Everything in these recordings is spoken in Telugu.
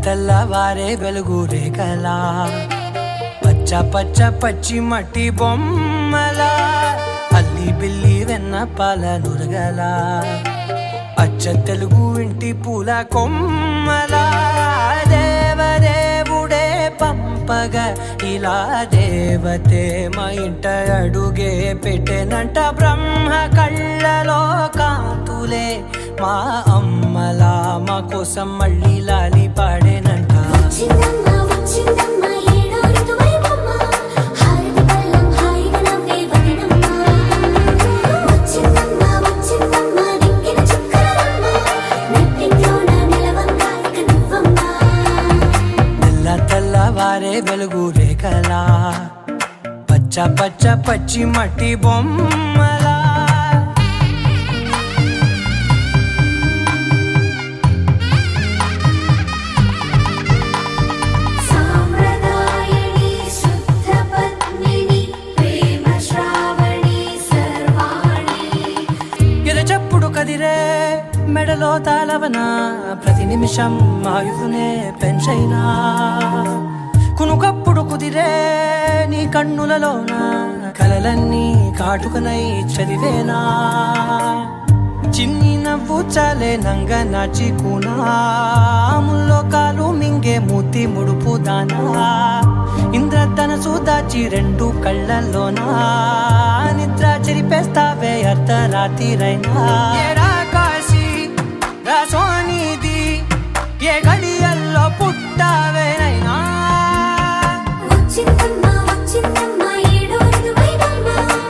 తెల్లవారే వెలుగు రేఖలా పచ్చ పచ్చ పచ్చి మట్టి బొమ్మలా అల్లి బిల్లి వెన్న పాల నురగలా అచ్చ తెలుగు ఇంటి పూల కొమ్మలా దేవదేవుడే పంపగా ఇలా దేవతే మా ఇంట అడుగే పెట్టెనంట బ్రహ్మ కళ్ళలో కాంతులే మా అమ్మలా మా కోసం మళ్ళీ లాలి పాడేనంట. తెల్లవారే వెలుగు రేఖలా పచ్చ పచ్చ పచ్చి మట్టి బొమ్మలా ఎరచప్పుడు కదిరే మెడలో తాళవన ప్రతి నిమిషం ఆయుధునే పెంచైనా కునుకప్పుడు కుదిరే నీ కన్నులలోన కలలన్నీ కాటుకనై చదివేనా చిన్ని నవ్వు చాలే నంగ నాచి కూనాముల్లో కాలు మింగే మూతి ముడుపు దానా ఇంద్రధనసు దాచి రెండు కళ్ళల్లోనా నిద్ర చెరిపేస్తావే అర్ధరాత్రిరైనా కాశీ రాసోనిది ఏ గడియల్లో పుట్టావేనైనా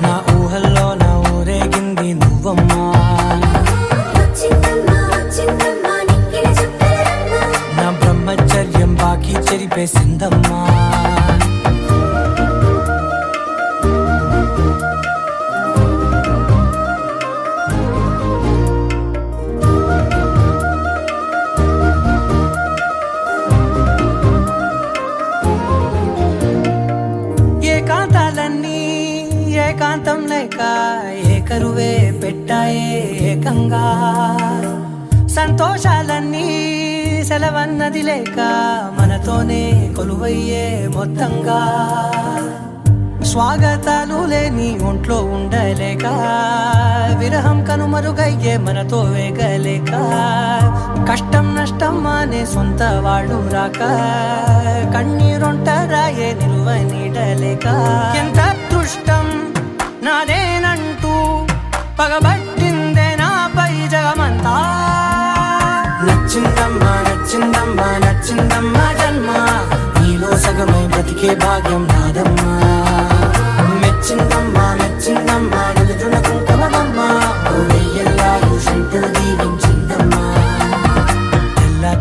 నా ఊహల్లో నా ఊరేగింది నువ్వమ్మా నా బ్రహ్మచర్యం బాకీ చెరిపేసిందమ్మా. ఏకాంతాలన్నీ ఏకాంతం లేక ఏకరువే పెట్టాయే ఏకంగా సంతోషాలన్నీ సెలవన్నది లేక మనతోనే కొలువయ్యే మొత్తంగా స్వాగతాలు లేని ఒంట్లో ఉండలేక విరహం కనుమరుగయ్యే మనతో వేగలేక కష్టం నష్టం అనే సొంత వాళ్ళు రాక కన్నీరొంటరాయే నిలువ నీడలేక ఎంత అదృష్టం నాదేనంటూ పగబట్టిందే నాపై జగమంతా నచ్చిందమ్మా నచ్చిందమ్మా నచ్చిందమ్మా జన్మ నీలో సగమై బ్రతికే భాగ్యం నాదమ్మా మెచ్చిందమ్మా మెచ్చిందమ్మా నిలుతున్న కుంకుమమ్మా వెయ్యల్లాలు శంకరు దీవించిందమ్మా.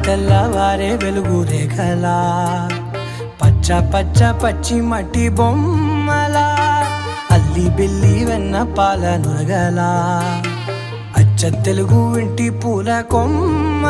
తెల్లవారే వెలుగు రేఖలా పచ్చ పచ్చ పచ్చి మట్టి బొమ్మలా అల్లి బిల్లి వెన్న పాల నురగలా అచ్చ తెలుగు ఇంటి పూల కొమ్మ